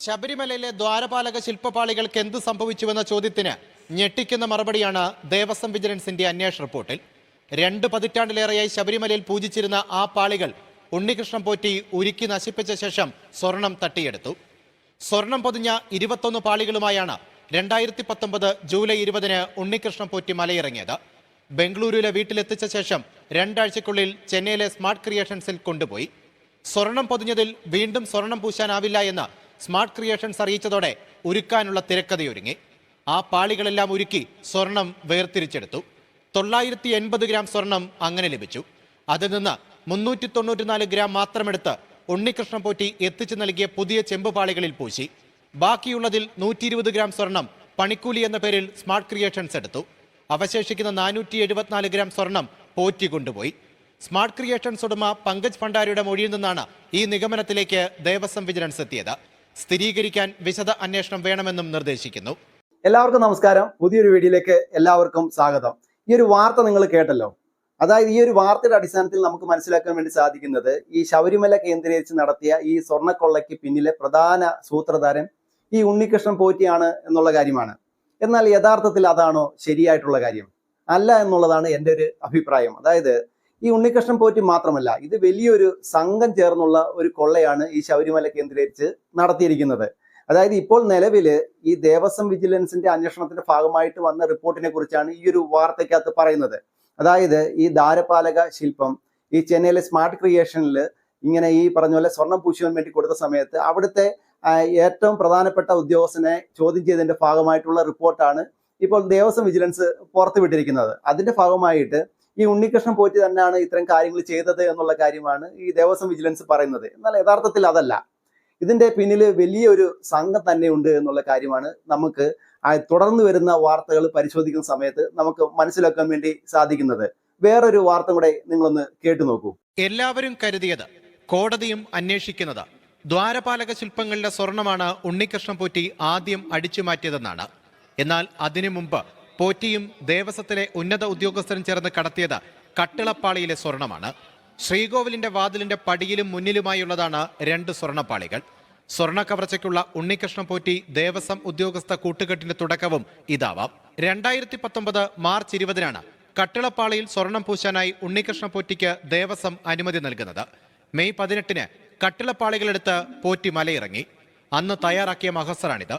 ശബരിമലയിലെ ദ്വാരപാലക ശില്പപാളികൾക്ക് എന്ത് സംഭവിച്ചുവെന്ന ചോദ്യത്തിന് ഞെട്ടിക്കുന്ന മറുപടിയാണ് ദേവസ്വം വിജിലൻസിന്റെ അന്വേഷണ റിപ്പോർട്ടിൽ. 2 പതിറ്റാണ്ടിലേറെയായി ശബരിമലയിൽ പൂജിച്ചിരുന്ന ആ പാളികൾ ഉണ്ണികൃഷ്ണൻ പോറ്റി ഉരുക്കി നശിപ്പിച്ച ശേഷം സ്വർണം തട്ടിയെടുത്തു. സ്വർണം പൊതിഞ്ഞ 21 പാളികളുമായാണ് 2019 ജൂലൈ 20-ന് ഉണ്ണികൃഷ്ണൻ പോറ്റി മലയിറങ്ങിയത്. ബംഗളൂരുവിലെ വീട്ടിലെത്തിച്ച ശേഷം 2 ആഴ്ചയ്ക്കുള്ളിൽ ചെന്നൈയിലെ സ്മാർട്ട് ക്രിയേഷൻസിൽ കൊണ്ടുപോയി. സ്വർണം പൊതിഞ്ഞതിൽ വീണ്ടും സ്വർണം പൂശാനാവില്ല എന്ന് സ്മാർട്ട് ക്രിയേഷൻസ് അറിയിച്ചതോടെ ഉരുക്കാനുള്ള തിരക്കഥയൊരുങ്ങി. ആ പാളികളെല്ലാം ഉരുക്കി സ്വർണം വേർതിരിച്ചെടുത്തു. 980 ഗ്രാം സ്വർണം അങ്ങനെ ലഭിച്ചു. അതിൽ നിന്ന് 394 ഗ്രാം മാത്രമെടുത്ത് ഉണ്ണികൃഷ്ണൻ പോറ്റി എത്തിച്ചു നൽകിയ പുതിയ ചെമ്പുപാളികളിൽ പൂശി. ബാക്കിയുള്ളതിൽ 120 ഗ്രാം സ്വർണം പണിക്കൂലി എന്ന പേരിൽ സ്മാർട്ട് ക്രിയേഷൻസ് എടുത്തു. അവശേഷിക്കുന്ന 474 ഗ്രാം സ്വർണം പോറ്റി കൊണ്ടുപോയി. സ്മാർട്ട് ക്രിയേഷൻസ് ഉടമ പങ്കജ് ഭണ്ഡാരിയുടെ മൊഴിയിൽ നിന്നാണ് ഈ നിഗമനത്തിലേക്ക് ദേവസ്വം വിജിലൻസ് എത്തിയത്. സ്ഥിരീകരിക്കാൻ വിശദ അന്വേഷണം വേണമെന്നും നിർദ്ദേശിക്കുന്നു. എല്ലാവർക്കും നമസ്കാരം. പുതിയൊരു വീഡിയോയിലേക്ക് എല്ലാവർക്കും സ്വാഗതം. ഈ ഒരു വാർത്ത നിങ്ങൾ കേട്ടല്ലോ. അതായത് ഈ ഒരു വാർത്തയുടെ അടിസ്ഥാനത്തിൽ നമുക്ക് മനസ്സിലാക്കാൻ വേണ്ടി സാധിക്കുന്നത് ഈ ശബരിമല കേന്ദ്രീകരിച്ച് നടത്തിയ ഈ സ്വർണ്ണക്കൊള്ളയ്ക്ക് പിന്നിലെ പ്രധാന സൂത്രധാരൻ ഈ ഉണ്ണികൃഷ്ണൻ പോറ്റിയാണ് എന്നുള്ള കാര്യമാണ്. എന്നാൽ യഥാർത്ഥത്തിൽ അതാണോ ശരിയായിട്ടുള്ള കാര്യം? അല്ല എന്നുള്ളതാണ് എൻ്റെ ഒരു അഭിപ്രായം. അതായത് ഈ ഉണ്ണികൃഷ്ണൻ പോറ്റി മാത്രമല്ല, ഇത് വലിയൊരു സംഘം ചേർന്നുള്ള ഒരു കൊള്ളയാണ് ഈ ശബരിമല കേന്ദ്രീകരിച്ച് നടത്തിയിരിക്കുന്നത്. അതായത് ഇപ്പോൾ നിലവിൽ ഈ ദേവസ്വം വിജിലൻസിന്റെ അന്വേഷണത്തിന്റെ ഭാഗമായിട്ട് വന്ന റിപ്പോർട്ടിനെ കുറിച്ചാണ് ഈ ഒരു വാർത്തയ്ക്കകത്ത് പറയുന്നത്. അതായത് ഈ ദ്വാരപാലക ശില്പം ഈ ചെന്നൈയിലെ സ്മാർട്ട് ക്രിയേഷനിൽ ഇങ്ങനെ ഈ പറഞ്ഞ പോലെ സ്വർണം പൂശുവാൻ വേണ്ടി കൊടുത്ത സമയത്ത് അവിടുത്തെ ഏറ്റവും പ്രധാനപ്പെട്ട ഉദ്യോഗസ്ഥനെ ചോദ്യം ചെയ്തതിന്റെ ഭാഗമായിട്ടുള്ള റിപ്പോർട്ടാണ് ഇപ്പോൾ ദേവസ്വം വിജിലൻസ് പുറത്തുവിട്ടിരിക്കുന്നത്. അതിന്റെ ഭാഗമായിട്ട് ഈ ഉണ്ണികൃഷ്ണൻ പോറ്റി തന്നെയാണ് ഇത്തരം കാര്യങ്ങൾ ചെയ്തത് എന്നുള്ള കാര്യമാണ് ഈ ദേവസ്വം വിജിലൻസ് പറയുന്നത്. എന്നാൽ യഥാർത്ഥത്തിൽ അതല്ല. ഇതിന്റെ പിന്നിൽ വലിയൊരു സംഘം തന്നെയുണ്ട് എന്നുള്ള കാര്യമാണ് നമുക്ക് തുടർന്ന് വരുന്ന വാർത്തകൾ പരിശോധിക്കുന്ന സമയത്ത് നമുക്ക് മനസ്സിലാക്കാൻ വേണ്ടി സാധിക്കുന്നത്. വേറൊരു വാർത്ത കൂടെ നിങ്ങളൊന്ന് കേട്ടു നോക്കൂ. എല്ലാവരും കരുതിയത്, കോടതിയും അന്വേഷിക്കുന്നത്, ദ്വാരപാലക ശില്പങ്ങളിലെ സ്വർണമാണ് ഉണ്ണികൃഷ്ണൻ പോറ്റി ആദ്യം അടിച്ചു മാറ്റിയതെന്നാണ്. എന്നാൽ അതിനു മുമ്പ് പോറ്റിയും ദേവസ്വത്തിലെ ഉന്നത ഉദ്യോഗസ്ഥരും ചേർന്ന് കടത്തിയത് കട്ടിളപ്പാളിയിലെ സ്വർണമാണ്. ശ്രീകോവിലിന്റെ വാതിലിന്റെ പടിയിലും മുന്നിലുമായുള്ളതാണ് 2 സ്വർണ്ണപ്പാളികൾ. സ്വർണ്ണ കവർച്ചയ്ക്കുള്ള ഉണ്ണികൃഷ്ണൻ പോറ്റി ദേവസ്വം ഉദ്യോഗസ്ഥ കൂട്ടുകെട്ടിന്റെ തുടക്കവും ഇതാവാം. 2019 മാർച്ച് 20-നാണ് കട്ടിളപ്പാളിയിൽ സ്വർണം പൂശാനായി ഉണ്ണികൃഷ്ണൻ പോറ്റിക്ക് ദേവസ്വം അനുമതി നൽകുന്നത്. മെയ് 18-ന് കട്ടിളപ്പാളികളെടുത്ത് പോറ്റി മലയിറങ്ങി. അന്ന് തയ്യാറാക്കിയ മഹസറാണിത്.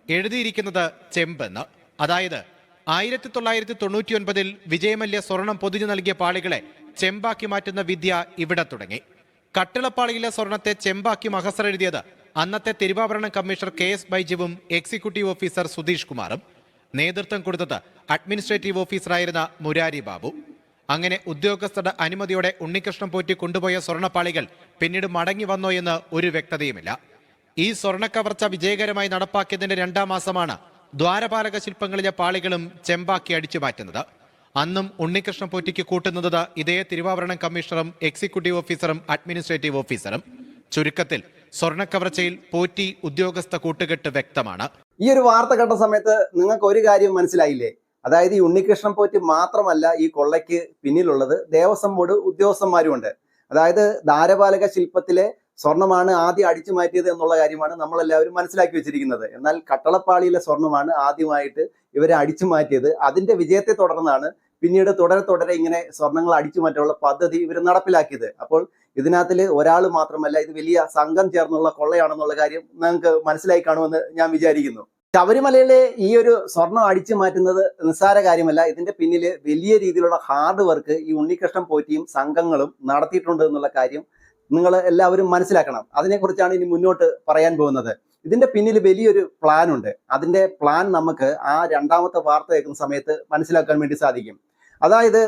എഴുതിയിരിക്കുന്നത് ചെമ്പെന്ന്. അതായത് 1999-ൽ വിജയമല്യ സ്വർണം പൊതിഞ്ഞു നൽകിയ പാളികളെ ചെമ്പാക്കി മാറ്റുന്ന വിദ്യ ഇവിടെ തുടങ്ങി. കട്ടിളപ്പാളിയിലെ സ്വർണത്തെ ചെമ്പാക്കി മഹസർ എഴുതിയത് അന്നത്തെ തിരുവാഭരണം കമ്മീഷണർ KS ബൈജുവും എക്സിക്യൂട്ടീവ് ഓഫീസർ സുധീഷ് കുമാറും. നേതൃത്വം കൊടുത്തത് അഡ്മിനിസ്ട്രേറ്റീവ് ഓഫീസറായിരുന്ന മുരാരി ബാബു. അങ്ങനെ ഉദ്യോഗസ്ഥരുടെ അനുമതിയോടെ ഉണ്ണികൃഷ്ണൻ പോറ്റി കൊണ്ടുപോയ സ്വർണ്ണപ്പാളികൾ പിന്നീട് മടങ്ങി വന്നോ എന്ന് ഒരു വ്യക്തതയുമില്ല. ഈ സ്വർണ്ണക്കവർച്ച വിജയകരമായി നടപ്പാക്കിയതിന്റെ 2-ാം മാസമാണ് ദ്വാരപാലക ശില്പങ്ങളിലെ പാളികളും ചെമ്പാക്കി അടിച്ചു മാറ്റുന്നത്. അന്നും ഉണ്ണികൃഷ്ണൻ പോറ്റിക്ക് കൂട്ടുന്നത് ഇതേ തിരുവാഭരണം കമ്മീഷണറും എക്സിക്യൂട്ടീവ് ഓഫീസറും അഡ്മിനിസ്ട്രേറ്റീവ് ഓഫീസറും. ചുരുക്കത്തിൽ സ്വർണ്ണക്കവർച്ചയിൽ പോറ്റി ഉദ്യോഗസ്ഥ കൂട്ടുകെട്ട് വ്യക്തമാണ്. ഈ ഒരു വാർത്ത കേട്ട സമയത്ത് നിങ്ങൾക്ക് ഒരു കാര്യം മനസ്സിലായില്ലേ? അതായത് ഈ ഉണ്ണികൃഷ്ണൻ പോറ്റി മാത്രമല്ല ഈ കൊള്ളയ്ക്ക് പിന്നിലുള്ളത്, ദേവസ്വം ബോർഡ് ഉദ്യോഗസ്ഥന്മാരുമുണ്ട്. അതായത് ദ്വാരപാലക ശില്പത്തിലെ സ്വർണമാണ് ആദ്യം അടിച്ചു മാറ്റിയത് എന്നുള്ള കാര്യമാണ് നമ്മളെല്ലാവരും മനസ്സിലാക്കി വെച്ചിരിക്കുന്നത്. എന്നാൽ കട്ടളപ്പാളിയിലെ സ്വർണമാണ് ആദ്യമായിട്ട് ഇവരെ അടിച്ചു മാറ്റിയത്. അതിന്റെ വിജയത്തെ തുടർന്നാണ് പിന്നീട് തുടരെ ഇങ്ങനെ സ്വർണങ്ങൾ അടിച്ചു മാറ്റാനുള്ള പദ്ധതി ഇവർ നടപ്പിലാക്കിയത്. അപ്പോൾ ഇതിനകത്തിൽ ഒരാൾ മാത്രമല്ല, ഇത് വലിയ സംഘം ചേർന്നുള്ള കൊള്ളയാണെന്നുള്ള കാര്യം നിങ്ങൾക്ക് മനസ്സിലായി കാണുമെന്ന് ഞാൻ വിചാരിക്കുന്നു. ശബരിമലയിലെ ഈ ഒരു സ്വർണം അടിച്ചു മാറ്റുന്നത് നിസ്സാര കാര്യമല്ല. ഇതിന്റെ പിന്നിൽ വലിയ രീതിയിലുള്ള ഹാർഡ് വർക്ക് ഈ ഉണ്ണികൃഷ്ണൻ പോറ്റിയും സംഘങ്ങളും നടത്തിയിട്ടുണ്ട് എന്നുള്ള കാര്യം നിങ്ങൾ എല്ലാവരും മനസ്സിലാക്കണം. അതിനെക്കുറിച്ചാണ് ഇനി മുന്നോട്ട് പറയാൻ പോകുന്നത്. ഇതിന്റെ പിന്നിൽ വലിയൊരു പ്ലാൻ ഉണ്ട്. അതിന്റെ പ്ലാൻ നമുക്ക് ആ 2-ാമത്തെ വാർത്ത കേൾക്കുന്ന സമയത്ത് മനസ്സിലാക്കാൻ വേണ്ടി സാധിക്കും. അതായത്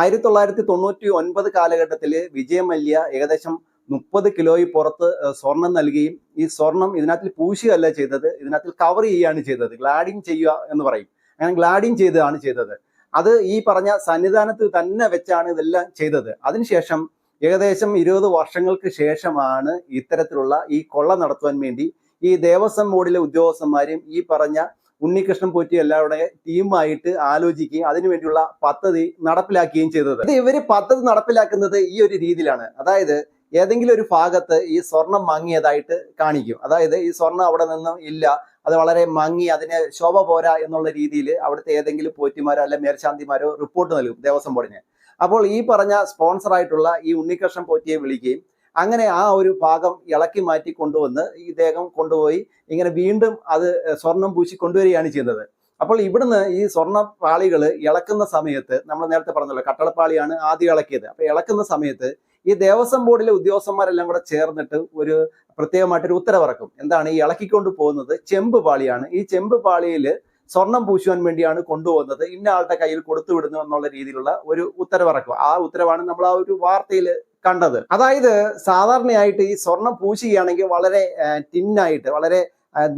1999 കാലഘട്ടത്തിൽ വിജയമല്യ ഏകദേശം 30 കിലോയിൽ പുറത്ത് സ്വർണം നൽകുകയും ഈ സ്വർണം ഇതിനകത്ത് പൂശുകയല്ല ചെയ്തത്, ഇതിനകത്ത് കവർ ചെയ്യുകയാണ് ചെയ്തത്. ഗ്ലാഡിങ് ചെയ്യുക എന്ന് പറയും. അങ്ങനെ ഗ്ലാഡിങ് ചെയ്തതാണ് ചെയ്തത്. അത് ഈ പറഞ്ഞ സന്നിധാനത്ത് തന്നെ വെച്ചാണ് ഇതെല്ലാം ചെയ്തത്. അതിനുശേഷം ഏകദേശം 20 വർഷങ്ങൾക്ക് ശേഷമാണ് ഇത്തരത്തിലുള്ള ഈ കൊള്ള നടത്തുവാൻ വേണ്ടി ഈ ദേവസ്വം ബോർഡിലെ ഉദ്യോഗസ്ഥന്മാരും ഈ പറഞ്ഞ ഉണ്ണികൃഷ്ണൻ പോറ്റി എല്ലാവരുടെ ടീമായിട്ട് ആലോചിക്കുകയും അതിനുവേണ്ടിയുള്ള പദ്ധതി നടപ്പിലാക്കുകയും ചെയ്തത്. ഇത് ഇവര് പദ്ധതി നടപ്പിലാക്കുന്നത് ഈ ഒരു രീതിയിലാണ്. അതായത് ഏതെങ്കിലും ഒരു ഭാഗത്ത് ഈ സ്വർണം മങ്ങിയതായിട്ട് കാണിക്കും. അതായത് ഈ സ്വർണം അവിടെ നിന്നും ഇല്ല, അത് വളരെ മങ്ങി, അതിന് ശോഭ പോരാ എന്നുള്ള രീതിയിൽ അവിടുത്തെ ഏതെങ്കിലും പോറ്റിമാരോ അല്ലെ മേൽശാന്തിമാരോ റിപ്പോർട്ട് നൽകും ദേവസ്വം ബോർഡിന്. അപ്പോൾ ഈ പറഞ്ഞ സ്പോൺസർ ആയിട്ടുള്ള ഈ ഉണ്ണികൃഷ്ണൻ പോറ്റിയെ വിളിക്കുകയും അങ്ങനെ ആ ഒരു ഭാഗം ഇളക്കി മാറ്റി കൊണ്ടുവന്ന് ഇദ്ദേഹം കൊണ്ടുപോയി ഇങ്ങനെ വീണ്ടും അത് സ്വർണം പൂശി കൊണ്ടുവരികയാണ് ചെയ്യുന്നത്. അപ്പോൾ ഇവിടുന്ന് ഈ സ്വർണ്ണ പാളികൾ ഇളക്കുന്ന സമയത്ത് നമ്മൾ നേരത്തെ പറഞ്ഞല്ലോ, കട്ടളപ്പാളിയാണ് ആദ്യം ഇളക്കിയത്. അപ്പൊ ഇളക്കുന്ന സമയത്ത് ഈ ദേവസ്വം ബോർഡിലെ ഉദ്യോഗസ്ഥന്മാരെല്ലാം കൂടെ ചേർന്നിട്ട് ഒരു പ്രത്യേകമായിട്ടൊരു ഉത്തരവിറക്കും. എന്താണ്? ഈ ഇളക്കിക്കൊണ്ട് പോകുന്നത് ചെമ്പ് പാളിയാണ്, ഈ ചെമ്പ് പാളിയിൽ സ്വർണം പൂശുവാൻ വേണ്ടിയാണ് കൊണ്ടുപോകുന്നത്, ഇന്ന ആളുടെ കയ്യിൽ കൊടുത്തു വിടുന്നു എന്നുള്ള രീതിയിലുള്ള ഒരു ഉത്തരവിറക്കും. ആ ഉത്തരവാണ് നമ്മൾ ആ ഒരു വാർത്തയിൽ കണ്ടത്. അതായത് സാധാരണയായിട്ട് ഈ സ്വർണം പൂശുകയാണെങ്കിൽ വളരെ ടിന്നായിട്ട് വളരെ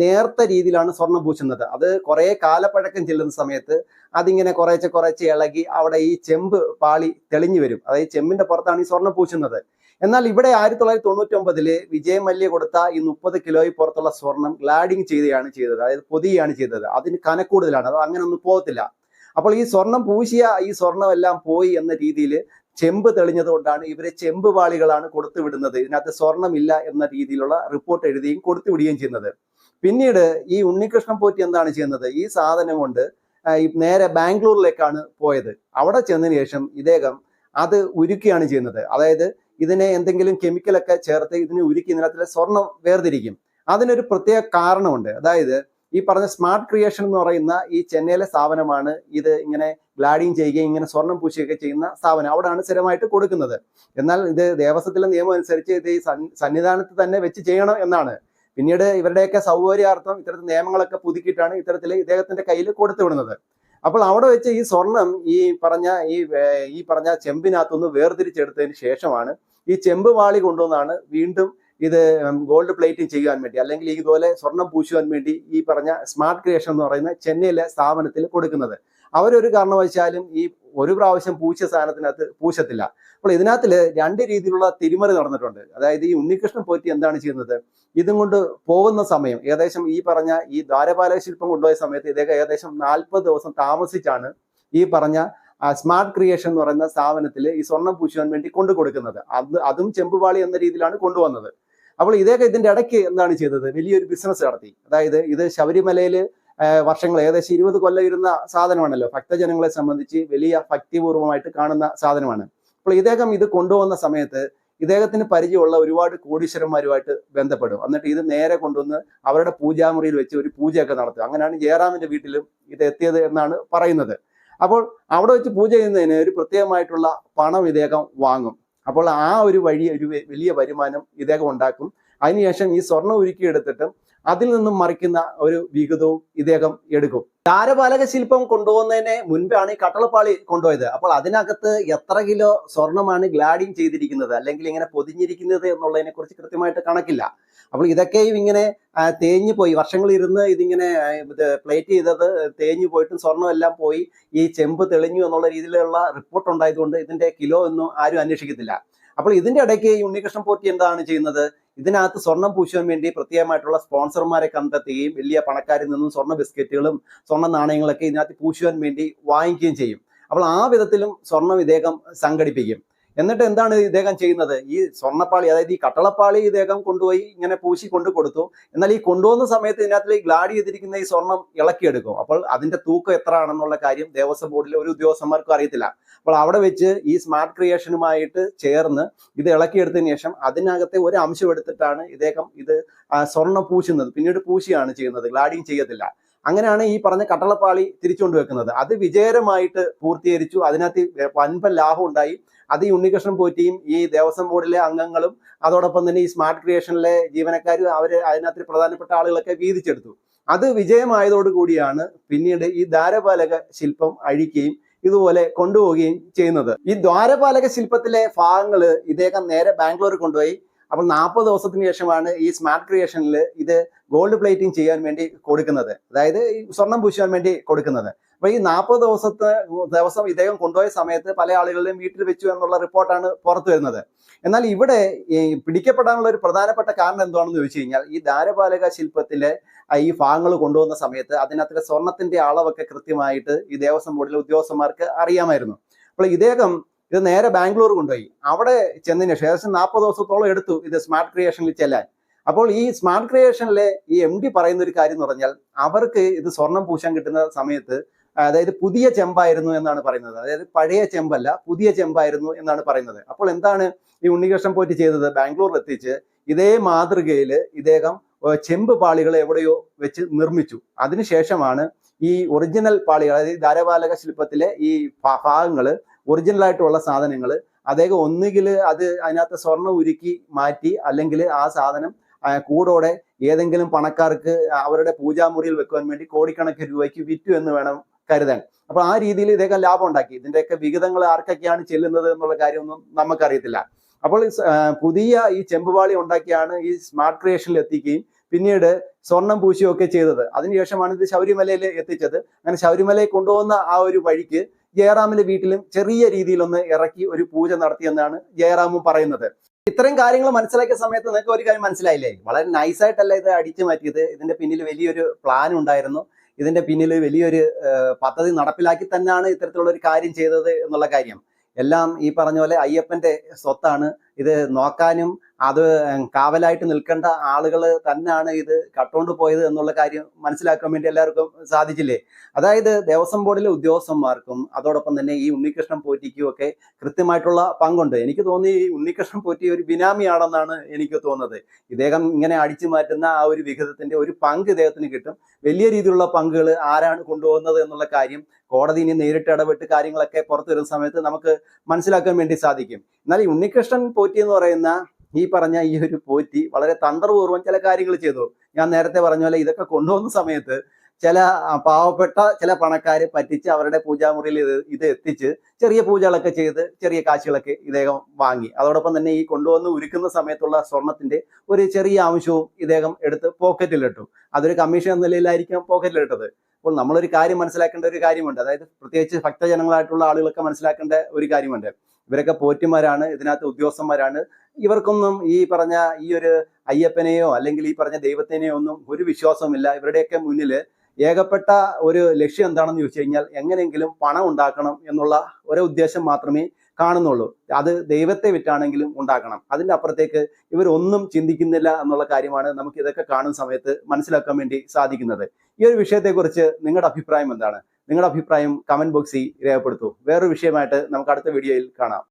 നേർത്ത രീതിയിലാണ് സ്വർണം പൂശുന്നത്. അത് കുറെ കാലപ്പഴക്കം ചെല്ലുന്ന സമയത്ത് അതിങ്ങനെ കുറേശ്ശെ ഇളകി അവിടെ ഈ ചെമ്പ് പാളി തെളിഞ്ഞു വരും. അതായത് ചെമ്പിന്റെ പുറത്താണ് ഈ സ്വർണം പൂശുന്നത്. എന്നാൽ ഇവിടെ 1999 വിജയ് മല്യ കൊടുത്ത ഈ 30 കിലോയിൽ പുറത്തുള്ള സ്വർണം ഗ്ലാഡിങ് ചെയ്തതാണ് ചെയ്തത്, അതായത് പൊതിയാണ് ചെയ്തത്. അതിന് കനക്കൂടുതലാണ്, അത് അങ്ങനെ ഒന്നും പോകത്തില്ല. അപ്പോൾ ഈ സ്വർണം പൂശിയ ഈ സ്വർണം എല്ലാം പോയി എന്ന രീതിയിൽ ചെമ്പ് തെളിഞ്ഞത് കൊണ്ടാണ് ഇവരെ ചെമ്പ് പാളികളാണ് കൊടുത്തു വിടുന്നത്, ഇതിനകത്ത് സ്വർണ്ണമില്ല എന്ന രീതിയിലുള്ള റിപ്പോർട്ട് എഴുതുകയും കൊടുത്തു വിടുകയും ചെയ്യുന്നത്. പിന്നീട് ഈ ഉണ്ണികൃഷ്ണൻ പോറ്റി എന്താണ് ചെയ്യുന്നത്? ഈ സാധനം കൊണ്ട് നേരെ ബാംഗ്ലൂരിലേക്കാണ് പോയത്. അവിടെ ചെന്നതിന് ശേഷം ഇദ്ദേഹം അത് ഉരുക്കുകയാണ് ചെയ്യുന്നത്. അതായത് ഇതിനെ എന്തെങ്കിലും കെമിക്കലൊക്കെ ചേർത്ത് ഇതിനെ ഉരുക്കി ഇതിനകത്തിലെ സ്വർണം വേർതിരിക്കും. അതിനൊരു പ്രത്യേക കാരണമുണ്ട്. അതായത് ഈ പറഞ്ഞ സ്മാർട്ട് ക്രിയേഷൻ എന്ന് പറയുന്ന ഈ ചെന്നൈയിലെ സ്ഥാപനമാണ് ഇത് ഇങ്ങനെ ഗ്ലാഡിങ് ചെയ്യുകയും ഇങ്ങനെ സ്വർണം പൂശുകയൊക്കെ ചെയ്യുന്ന സ്ഥാപനം. അവിടെയാണ് സ്ഥിരമായിട്ട് കൊടുക്കുന്നത്. എന്നാൽ ഇത് ദേവസ്വത്തിലെ നിയമം അനുസരിച്ച് ഇത് ഈ സന്നിധാനത്ത് തന്നെ വെച്ച് ചെയ്യണം എന്നാണ്. പിന്നീട് ഇവരുടെയൊക്കെ സൗകര്യാർത്ഥം ഇത്തരത്തിൽ നിയമങ്ങളൊക്കെ പുതുക്കിയിട്ടാണ് ഇത്തരത്തിൽ ഇദ്ദേഹത്തിന്റെ കയ്യിൽ കൊടുത്തു വിടുന്നത്. അപ്പോൾ അവിടെ വെച്ച് ഈ സ്വർണം ഈ പറഞ്ഞ ചെമ്പിനകത്തൊന്ന് വേർതിരിച്ചെടുത്തതിന് ശേഷമാണ് ഈ ചെമ്പ് വാളി കൊണ്ടുവന്നാണ് വീണ്ടും ഇത് ഗോൾഡ് പ്ലേറ്റിംഗ് ചെയ്യാൻ വേണ്ടി അല്ലെങ്കിൽ ഇതുപോലെ സ്വർണം പൂശുവാൻ വേണ്ടി ഈ പറഞ്ഞ സ്മാർട്ട് ക്രിയേഷൻ എന്ന് പറയുന്ന ചെന്നൈയിലെ സ്ഥാപനത്തിൽ കൊടുക്കുന്നത്. അവരൊരു കാരണവശാലും ഈ ഒരു പ്രാവശ്യം പൂശിയ സാധനത്തിനകത്ത് പൂശത്തില്ല. അപ്പോൾ ഇതിനകത്തിൽ രണ്ട് രീതിയിലുള്ള തിരിമറി നടന്നിട്ടുണ്ട്. അതായത് ഈ ഉണ്ണികൃഷ്ണൻ പോറ്റി എന്താണ് ചെയ്യുന്നത്? ഇതും കൊണ്ട് പോകുന്ന സമയം ഏകദേശം ഈ പറഞ്ഞ ഈ ദ്വാരപാലക ശില്പം കൊണ്ടുപോയ സമയത്ത് ഇദ്ദേഹം ഏകദേശം 40 ദിവസം താമസിച്ചാണ് ഈ പറഞ്ഞ സ്മാർട്ട് ക്രിയേഷൻ എന്ന് പറയുന്ന സ്ഥാപനത്തിൽ ഈ സ്വർണം പൂശുവാൻ വേണ്ടി കൊണ്ടു കൊടുക്കുന്നത്. അതും ചെമ്പുപാളി എന്ന രീതിയിലാണ് കൊണ്ടുവന്നത്. അപ്പോൾ ഇദ്ദേഹം ഇതിന്റെ ഇടയ്ക്ക് എന്താണ് ചെയ്തത്? വലിയൊരു ബിസിനസ് നടത്തി. അതായത് ഇത് ശബരിമലയിൽ വർഷങ്ങൾ ഏകദേശം 20 കൊല്ലം ഇരുന്ന സാധനമാണല്ലോ. ഭക്തജനങ്ങളെ സംബന്ധിച്ച് വലിയ ഭക്തിപൂർവമായിട്ട് കാണുന്ന സാധനമാണ്. അപ്പോൾ ഇദ്ദേഹം ഇത് കൊണ്ടുവന്ന സമയത്ത് ഇദ്ദേഹത്തിന് പരിചയമുള്ള ഒരുപാട് കോടീശ്വരന്മാരുമായിട്ട് ബന്ധപ്പെടും. എന്നിട്ട് ഇത് നേരെ കൊണ്ടുവന്ന് അവരുടെ പൂജാമുറിയിൽ വെച്ച് ഒരു പൂജയൊക്കെ നടത്തുക. അങ്ങനെയാണ് ജയറാമിന്റെ വീട്ടിലും ഇത് എത്തിയത് എന്നാണ് പറയുന്നത്. അപ്പോൾ അവിടെ വെച്ച് പൂജ ചെയ്യുന്നതിന് ഒരു പ്രത്യേകമായിട്ടുള്ള പണം ഇദ്ദേഹം വാങ്ങും. അപ്പോൾ ആ ഒരു വഴി ഒരു വലിയ വരുമാനം ഇദ്ദേഹം ഉണ്ടാക്കും. അതിനുശേഷം ഈ സ്വർണം ഉരുക്കിയെടുത്തിട്ട് അതിൽ നിന്നും മറിക്കുന്ന ഒരു വിഹിതവും ഇദ്ദേഹം എടുക്കും. ദ്വാരപാലക ശില്പം കൊണ്ടുപോകുന്നതിന് മുൻപാണ് ഈ കട്ടളപ്പാളി കൊണ്ടുപോയത്. അപ്പോൾ അതിനകത്ത് എത്ര കിലോ സ്വർണമാണ് ഗ്ലാഡിങ് ചെയ്തിരിക്കുന്നത് അല്ലെങ്കിൽ ഇങ്ങനെ പൊതിഞ്ഞിരിക്കുന്നത് എന്നുള്ളതിനെ കുറിച്ച് കൃത്യമായിട്ട് കണക്കില്ല. അപ്പോൾ ഇതൊക്കെയും ഇങ്ങനെ തേഞ്ഞു പോയി, വർഷങ്ങൾ ഇരുന്ന് ഇതിങ്ങനെ പ്ലേറ്റ് ചെയ്തത് തേഞ്ഞു പോയിട്ടും സ്വർണ്ണം എല്ലാം പോയി ഈ ചെമ്പ് തെളിഞ്ഞു എന്നുള്ള രീതിയിലുള്ള റിപ്പോർട്ട് ഉണ്ടായതുകൊണ്ട് ഇതിന്റെ കിലോ ഒന്നും ആരും അന്വേഷിക്കത്തില്ല. അപ്പോൾ ഇതിന്റെ ഇടയ്ക്ക് ഈ ഉണ്ണികൃഷ്ണൻ പോറ്റി എന്താണ് ചെയ്യുന്നത്? ഇതിനകത്ത് സ്വർണം പൂശുവാൻ വേണ്ടി പ്രത്യേകമായിട്ടുള്ള സ്പോൺസർമാരെ കണ്ടെത്തുകയും വലിയ പണക്കാരിൽ നിന്നും സ്വർണ്ണ ബിസ്ക്കറ്റുകളും സ്വർണ്ണ നാണയങ്ങളൊക്കെ ഇതിനകത്ത് പൂശുവാൻ വേണ്ടി വാങ്ങിക്കുകയും ചെയ്യും. അപ്പോൾ ആ വിധത്തിലും സ്വർണം ഇദ്ദേഹം സംഘടിപ്പിക്കും. എന്നിട്ട് എന്താണ് ഇദ്ദേഹം ചെയ്യുന്നത്? ഈ സ്വർണ്ണപ്പാളി അതായത് ഈ കട്ടളപ്പാളി ഇദ്ദേഹം കൊണ്ടുപോയി ഇങ്ങനെ പൂശി കൊണ്ടു കൊടുത്തു. എന്നാൽ ഈ കൊണ്ടുവന്ന സമയത്ത് ഇതിനകത്ത് ഗ്ലാഡ് ചെയ്തിരിക്കുന്ന ഈ സ്വർണം ഇളക്കിയെടുക്കും. അപ്പോൾ അതിന്റെ തൂക്കം എത്ര ആണെന്നുള്ള കാര്യം ദേവസ്വം ബോർഡിലെ ഒരു ഉദ്യോഗസ്ഥന്മാർക്കും അറിയത്തില്ല. അപ്പോൾ അവിടെ വെച്ച് ഈ സ്മാർട്ട് ക്രിയേഷനുമായിട്ട് ചേർന്ന് ഇത് ഇളക്കിയെടുത്തതിന് ശേഷം അതിനകത്തെ ഒരു അംശം എടുത്തിട്ടാണ് ഇദ്ദേഹം ഇത് സ്വർണം പൂശുന്നത്. പിന്നീട് പൂശിയാണ് ചെയ്യുന്നത്, ഗ്ലാഡിങ് ചെയ്യത്തില്ല. അങ്ങനെയാണ് ഈ പറഞ്ഞ കട്ടളപ്പാളി തിരിച്ചുകൊണ്ട് വെക്കുന്നത്. അത് വിജയകരമായിട്ട് പൂർത്തീകരിച്ചു. അതിനകത്ത് വൻപൻ ലാഭം ഉണ്ടായി. അത് ഈ ഉണ്ണികൃഷ്ണൻ പോറ്റിയും ഈ ദേവസ്വം ബോർഡിലെ അംഗങ്ങളും അതോടൊപ്പം തന്നെ ഈ സ്മാർട്ട് ക്രിയേഷനിലെ ജീവനക്കാരും അതിനകത്ത് പ്രധാനപ്പെട്ട ആളുകളൊക്കെ വീതിച്ചെടുത്തു. അത് വിജയമായതോടുകൂടിയാണ് പിന്നീട് ഈ ദ്വാരപാലക ശില്പം അഴിക്കുകയും ഇതുപോലെ കൊണ്ടുപോവുകയും ചെയ്യുന്നത്. ഈ ദ്വാരപാലക ശില്പത്തിലെ ഭാഗങ്ങൾ ഇദ്ദേഹം നേരെ ബാംഗ്ലൂർ കൊണ്ടുപോയി. അപ്പോൾ 40 ദിവസത്തിന് ശേഷമാണ് ഈ സ്മാർട്ട് ക്രിയേഷനിൽ ഇത് ഗോൾഡ് പ്ലേറ്റിംഗ് ചെയ്യാൻ വേണ്ടി കൊടുക്കുന്നത്, അതായത് ഈ സ്വർണം പൂശുവാൻ വേണ്ടി കൊടുക്കുന്നത്. അപ്പൊ ഈ 40 ദിവസം ഇദ്ദേഹം കൊണ്ടുപോയ സമയത്ത് പല ആളുകളുടെയും വീട്ടിൽ വെച്ചു എന്നുള്ള റിപ്പോർട്ടാണ് പുറത്തു വരുന്നത്. എന്നാൽ ഇവിടെ പിടിക്കപ്പെടാനുള്ള ഒരു പ്രധാനപ്പെട്ട കാരണം എന്താണെന്ന് ചോദിച്ചു കഴിഞ്ഞാൽ ഈ ദ്വാരപാലക ശില്പത്തിലെ ഈ ഭാഗങ്ങൾ കൊണ്ടുവന്ന സമയത്ത് അതിനകത്തിലെ സ്വർണത്തിന്റെ അളവൊക്കെ കൃത്യമായിട്ട് ഈ ദേവസ്വം ബോർഡിലെ ഉദ്യോഗസ്ഥന്മാർക്ക് അറിയാമായിരുന്നു. അപ്പോൾ ഇദ്ദേഹം ഇത് നേരെ ബാംഗ്ലൂർ കൊണ്ടുപോയി. അവിടെ ചെന്നതിന് ശേഷം ഏകദേശം 40 ദിവസത്തോളം എടുത്തു ഇത് സ്മാർട്ട് ക്രിയേഷനിൽ ചെല്ലാൻ. അപ്പോൾ ഈ സ്മാർട്ട് ക്രിയേഷനിലെ ഈ MD പറയുന്ന ഒരു കാര്യം എന്ന് പറഞ്ഞാൽ, അവർക്ക് ഇത് സ്വർണം പൂശാൻ കിട്ടുന്ന സമയത്ത് അതായത് പുതിയ ചെമ്പായിരുന്നു എന്നാണ് പറയുന്നത്. അതായത് പഴയ ചെമ്പല്ല, പുതിയ ചെമ്പായിരുന്നു എന്നാണ് പറയുന്നത്. അപ്പോൾ എന്താണ് ഈ ഉണ്ണികൃഷ്ണൻ പോറ്റി ചെയ്തത്? ബാംഗ്ലൂരിൽ എത്തിച്ച് ഇതേ മാതൃകയിൽ ഇദ്ദേഹം ചെമ്പ് പാളികൾ എവിടെയോ വെച്ച് നിർമ്മിച്ചു. അതിനുശേഷമാണ് ഈ ഒറിജിനൽ പാളികൾ, അതായത് ദ്വാരപാലക ശില്പത്തിലെ ഈ ഭാഗങ്ങൾ, ഒറിജിനൽ ആയിട്ടുള്ള സാധനങ്ങൾ അദ്ദേഹം ഒന്നുകിൽ അത് അതിനകത്ത് സ്വർണ്ണം ഉരുക്കി മാറ്റി, അല്ലെങ്കിൽ ആ സാധനം കൂടോടെ ഏതെങ്കിലും പണക്കാർക്ക് അവരുടെ പൂജാമുറിയിൽ വെക്കുവാൻ വേണ്ടി കോടിക്കണക്കിന് രൂപയ്ക്ക് വിറ്റു എന്ന് വേണം കരുതാൻ. അപ്പൊ ആ രീതിയിൽ ഇദ്ദേഹം ലാഭം ഉണ്ടാക്കി. ഇതിന്റെയൊക്കെ വിഹിതങ്ങൾ ആർക്കൊക്കെയാണ് ചെല്ലുന്നത് എന്നുള്ള കാര്യമൊന്നും നമുക്കറിയത്തില്ല. അപ്പോൾ പുതിയ ഈ ചെമ്പുപാളി ഉണ്ടാക്കിയാണ് ഈ സ്മാർട്ട് ക്രിയേഷനിൽ എത്തിക്കുകയും പിന്നീട് സ്വർണം പൂശിയൊക്കെ ചെയ്തത്. അതിനുശേഷമാണ് ഇത് ശബരിമലയിൽ എത്തിച്ചത്. അങ്ങനെ ശബരിമലയിൽ കൊണ്ടുപോകുന്ന ആ ഒരു വഴിക്ക് ജയറാമിന്റെ വീട്ടിലും ചെറിയ രീതിയിലൊന്ന് ഇറക്കി ഒരു പൂജ നടത്തിയെന്നാണ് ജയറാമും പറയുന്നത്. ഇത്രയും കാര്യങ്ങൾ മനസ്സിലാക്കിയ സമയത്ത് നിങ്ങൾക്ക് ഒരു കാര്യം മനസ്സിലായില്ലേ? വളരെ നൈസായിട്ടല്ല ഇത് അടിച്ചു മാറ്റിയത്. ഇതിന്റെ പിന്നിൽ വലിയൊരു പ്ലാൻ ഉണ്ടായിരുന്നു. ഇതിന്റെ പിന്നിൽ വലിയൊരു പദ്ധതി നടപ്പിലാക്കി തന്നെയാണ് ഇത്തരത്തിലുള്ള ഒരു കാര്യം ചെയ്തത് എന്നുള്ള കാര്യം. എല്ലാം ഈ പറഞ്ഞ പോലെ അയ്യപ്പന്റെ സ്വത്താണ്. ഇത് നോക്കാനും അത് കാവലായിട്ട് നിൽക്കേണ്ട ആളുകൾ തന്നെയാണ് ഇത് കട്ടുകൊണ്ട് പോയത് എന്നുള്ള കാര്യം മനസ്സിലാക്കാൻ വേണ്ടി എല്ലാവർക്കും സാധിച്ചില്ലേ? അതായത് ദേവസ്വം ബോർഡിലെ ഉദ്യോഗസ്ഥന്മാർക്കും അതോടൊപ്പം തന്നെ ഈ ഉണ്ണികൃഷ്ണൻ പോറ്റിക്കും ഒക്കെ കൃത്യമായിട്ടുള്ള പങ്കുണ്ട്. എനിക്ക് തോന്നി ഈ ഉണ്ണികൃഷ്ണൻ പോറ്റി ഒരു ബിനാമിയാണെന്നാണ് എനിക്ക് തോന്നുന്നത്. ഇദ്ദേഹം ഇങ്ങനെ അടിച്ചു മാറ്റുന്ന ആ ഒരു വിഹിതത്തിന്റെ ഒരു പങ്ക് ഇദ്ദേഹത്തിന് കിട്ടും. വലിയ രീതിയിലുള്ള പങ്കുകൾ ആരാണ് കൊണ്ടുപോകുന്നത് എന്നുള്ള കാര്യം കോടതി ഇനി നേരിട്ട് ഇടപെട്ട് കാര്യങ്ങളൊക്കെ പുറത്തു വരുന്ന സമയത്ത് നമുക്ക് മനസ്സിലാക്കാൻ വേണ്ടി സാധിക്കും. എന്നാൽ ഈ ഉണ്ണികൃഷ്ണൻ പോറ്റി എന്ന് പറയുന്ന ഈ പറഞ്ഞ ഈ ഒരു പോറ്റി വളരെ തന്ത്രപൂർവ്വം ചില കാര്യങ്ങൾ ചെയ്തു. ഞാൻ നേരത്തെ പറഞ്ഞ പോലെ ഇതൊക്കെ കൊണ്ടുവന്ന സമയത്ത് ചില പാവപ്പെട്ട ചില പണക്കാരെ പറ്റിച്ച് അവരുടെ പൂജാമുറിയിൽ ഇത് എത്തിച്ച് ചെറിയ പൂജകളൊക്കെ ചെയ്ത് ചെറിയ കാശുകളൊക്കെ ഇദ്ദേഹം വാങ്ങി. അതോടൊപ്പം തന്നെ ഈ കൊണ്ടുവന്ന് ഉരുക്കുന്ന സമയത്തുള്ള സ്വർണത്തിന്റെ ഒരു ചെറിയ അംശവും ഇദ്ദേഹം എടുത്ത് പോക്കറ്റിലിട്ടു. അതൊരു കമ്മീഷൻ എന്ന നിലയിലായിരിക്കും പോക്കറ്റിലിട്ടത്. അപ്പോൾ നമ്മളൊരു കാര്യം മനസ്സിലാക്കേണ്ട ഒരു കാര്യമുണ്ട്. അതായത് പ്രത്യേകിച്ച് ഭക്തജനങ്ങളായിട്ടുള്ള ആളുകളൊക്കെ മനസ്സിലാക്കേണ്ട ഒരു കാര്യമുണ്ട്. ഇവരൊക്കെ പോറ്റിമാരാണ്, ഇതിനകത്ത് ഉദ്യോഗസ്ഥന്മാരാണ്. ഇവർക്കൊന്നും ഈ പറഞ്ഞ ഈ ഒരു അയ്യപ്പനെയോ അല്ലെങ്കിൽ ഈ പറഞ്ഞ ദൈവത്തിനെയോ ഒന്നും ഒരു വിശ്വാസവുമില്ല. ഇവരുടെയൊക്കെ മുന്നിൽ ഏകപ്പെട്ട ഒരു ലക്ഷ്യം എന്താണെന്ന് ചോദിച്ചു കഴിഞ്ഞാൽ എങ്ങനെയെങ്കിലും പണം ഉണ്ടാക്കണം എന്നുള്ള ഒരു ഉദ്ദേശം മാത്രമേ കാണുന്നുള്ളൂ. അത് ദൈവത്തെ വിറ്റാണെങ്കിലും ഉണ്ടാക്കണം. അതിൻ്റെ അപ്പുറത്തേക്ക് ഇവരൊന്നും ചിന്തിക്കുന്നില്ല എന്നുള്ള കാര്യമാണ് നമുക്ക് ഇതൊക്കെ കാണുന്ന സമയത്ത് മനസ്സിലാക്കാൻ വേണ്ടി സാധിക്കുന്നത്. ഈ ഒരു വിഷയത്തെക്കുറിച്ച് നിങ്ങളുടെ അഭിപ്രായം എന്താണ്? നിങ്ങളുടെ അഭിപ്രായം കമന്റ് ബോക്സിൽ രേഖപ്പെടുത്തൂ. വേറൊരു വിഷയമായിട്ട് നമുക്ക് അടുത്ത വീഡിയോയിൽ കാണാം.